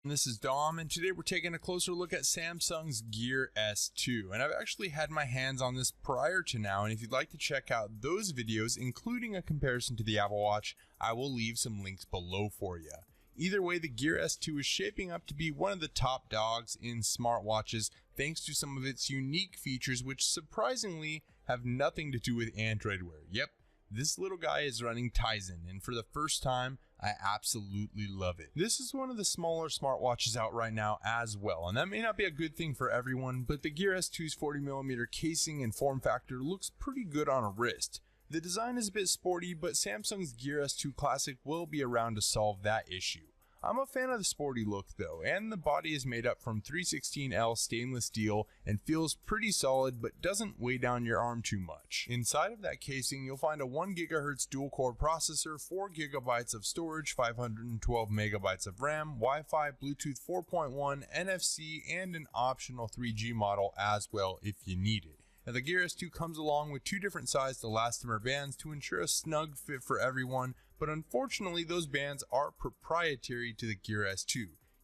This is Dom, and today we're taking a closer look at Samsung's Gear S2. And I've actually had my hands on this prior to now, and if you'd like to check out those videos, including a comparison to the Apple Watch, I will leave some links below for you. Either way, the Gear S2 is shaping up to be one of the top dogs in smartwatches thanks to some of its unique features which surprisingly have nothing to do with Android Wear. Yep, this little guy is running Tizen, and for the first time, I absolutely love it. This is one of the smaller smartwatches out right now as well, and that may not be a good thing for everyone, but the Gear S2's 40mm casing and form factor looks pretty good on a wrist. The design is a bit sporty, but Samsung's Gear S2 Classic will be around to solve that issue. I'm a fan of the sporty look though, and the body is made up from 316L stainless steel and feels pretty solid but doesn't weigh down your arm too much. Inside of that casing you'll find a 1 GHz dual-core processor, 4 GB of storage, 512 MB of RAM, Wi-Fi, Bluetooth 4.1, NFC, and an optional 3G model as well if you need it. Now the Gear S2 comes along with two different sized elastomer bands to ensure a snug fit for everyone, but unfortunately those bands are proprietary to the Gear S2.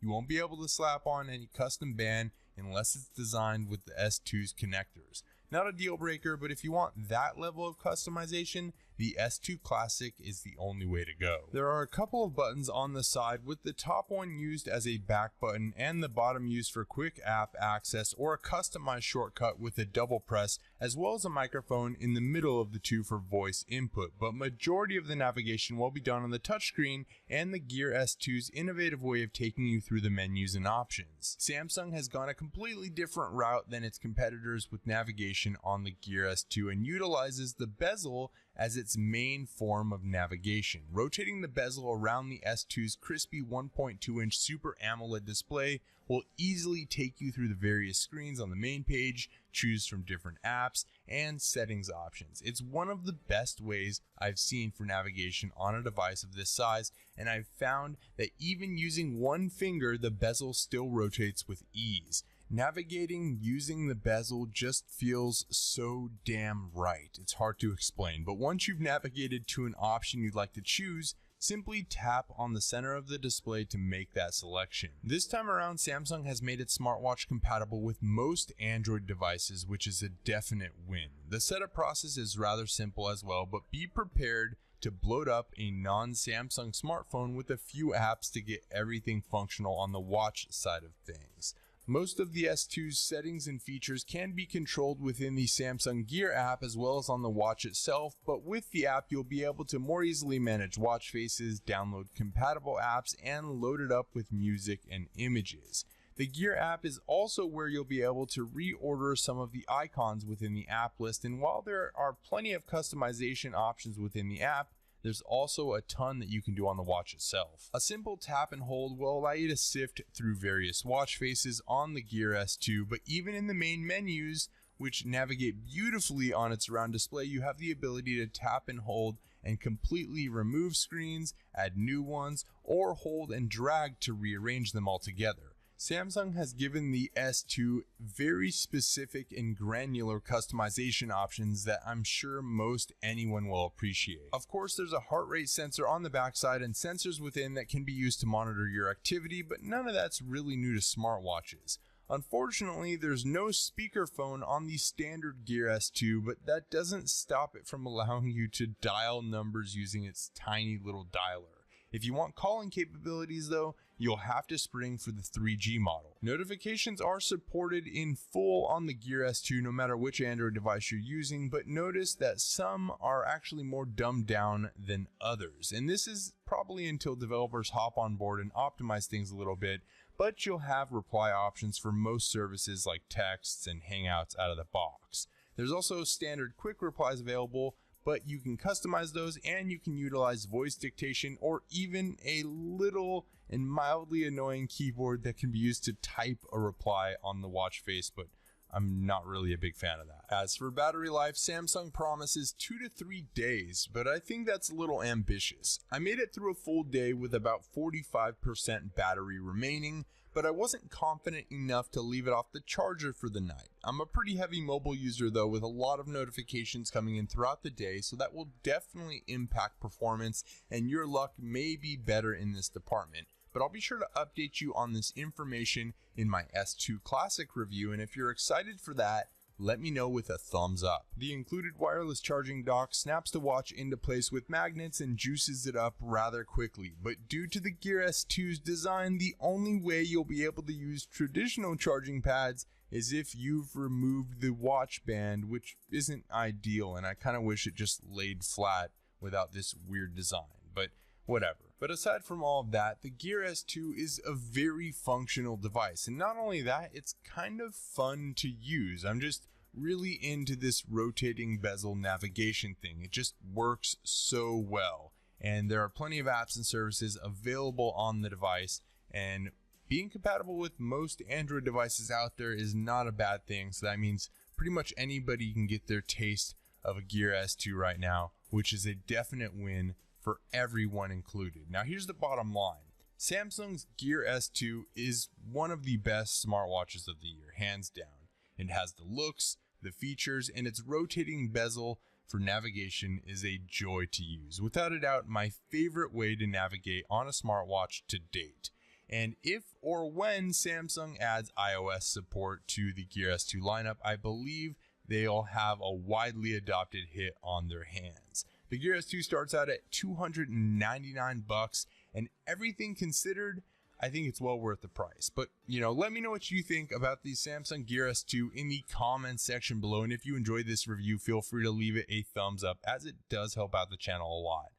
You won't be able to slap on any custom band unless it's designed with the S2's connectors. Not a deal breaker, but if you want that level of customization, the S2 Classic is the only way to go. There are a couple of buttons on the side, with the top one used as a back button and the bottom used for quick app access or a customized shortcut with a double press, as well as a microphone in the middle of the two for voice input, but majority of the navigation will be done on the touchscreen and the Gear S2's innovative way of taking you through the menus and options. Samsung has gone a completely different route than its competitors with navigation on the Gear S2 and utilizes the bezel as its main form of navigation. Rotating the bezel around the S2's crispy 1.2-inch Super AMOLED display will easily take you through the various screens on the main page, choose from different apps, and settings options. It's one of the best ways I've seen for navigation on a device of this size, and I've found that even using one finger, the bezel still rotates with ease. Navigating using the bezel just feels so damn right. It's hard to explain, but once you've navigated to an option you'd like to choose, simply tap on the center of the display to make that selection. This time around, Samsung has made its smartwatch compatible with most Android devices, which is a definite win. The setup process is rather simple as well, but be prepared to bloat up a non-Samsung smartphone with a few apps to get everything functional on the watch side of things. Most of the S2's settings and features can be controlled within the Samsung Gear app as well as on the watch itself, but with the app you'll be able to more easily manage watch faces, download compatible apps, and load it up with music and images. The Gear app is also where you'll be able to reorder some of the icons within the app list, and while there are plenty of customization options within the app, there's also a ton that you can do on the watch itself. A simple tap and hold will allow you to sift through various watch faces on the Gear S2, but even in the main menus, which navigate beautifully on its round display, you have the ability to tap and hold and completely remove screens, add new ones, or hold and drag to rearrange them all together. Samsung has given the S2 very specific and granular customization options that I'm sure most anyone will appreciate. Of course, there's a heart rate sensor on the backside and sensors within that can be used to monitor your activity, but none of that's really new to smartwatches. Unfortunately, there's no speakerphone on the standard Gear S2, but that doesn't stop it from allowing you to dial numbers using its tiny little dialer. If you want calling capabilities though, you'll have to spring for the 3G model. Notifications are supported in full on the Gear S2 no matter which Android device you're using, but notice that some are actually more dumbed down than others. And this is probably until developers hop on board and optimize things a little bit, but you'll have reply options for most services like texts and Hangouts out of the box. There's also standard quick replies available, but you can customize those and you can utilize voice dictation or even a little and mildly annoying keyboard that can be used to type a reply on the watch face, but I'm not really a big fan of that. As for battery life, Samsung promises 2 to 3 days, but I think that's a little ambitious. I made it through a full day with about 45% battery remaining, but I wasn't confident enough to leave it off the charger for the night. I'm a pretty heavy mobile user though, with a lot of notifications coming in throughout the day, so that will definitely impact performance, and your luck may be better in this department. but I'll be sure to update you on this information in my S2 Classic review, and if you're excited for that, let me know with a thumbs up. The included wireless charging dock snaps the watch into place with magnets and juices it up rather quickly, but due to the Gear S2's design, the only way you'll be able to use traditional charging pads is if you've removed the watch band, which isn't ideal, and I kind of wish it just laid flat without this weird design, but whatever. But aside from all of that, the Gear S2 is a very functional device, and not only that, it's kind of fun to use. I'm just really into this rotating bezel navigation thing. It just works so well, and there are plenty of apps and services available on the device, and being compatible with most Android devices out there is not a bad thing, so that means pretty much anybody can get their taste of a Gear S2 right now, which is a definite win for everyone included. Now here's the bottom line. Samsung's Gear S2 is one of the best smartwatches of the year, hands down. It has the looks, the features, and its rotating bezel for navigation is a joy to use. Without a doubt, my favorite way to navigate on a smartwatch to date. And if or when Samsung adds iOS support to the Gear S2 lineup, I believe they'll have a widely adopted hit on their hands. The Gear S2 starts out at $299, and everything considered, I think it's well worth the price. But, let me know what you think about the Samsung Gear S2 in the comments section below. And if you enjoyed this review, feel free to leave it a thumbs up, as it does help out the channel a lot.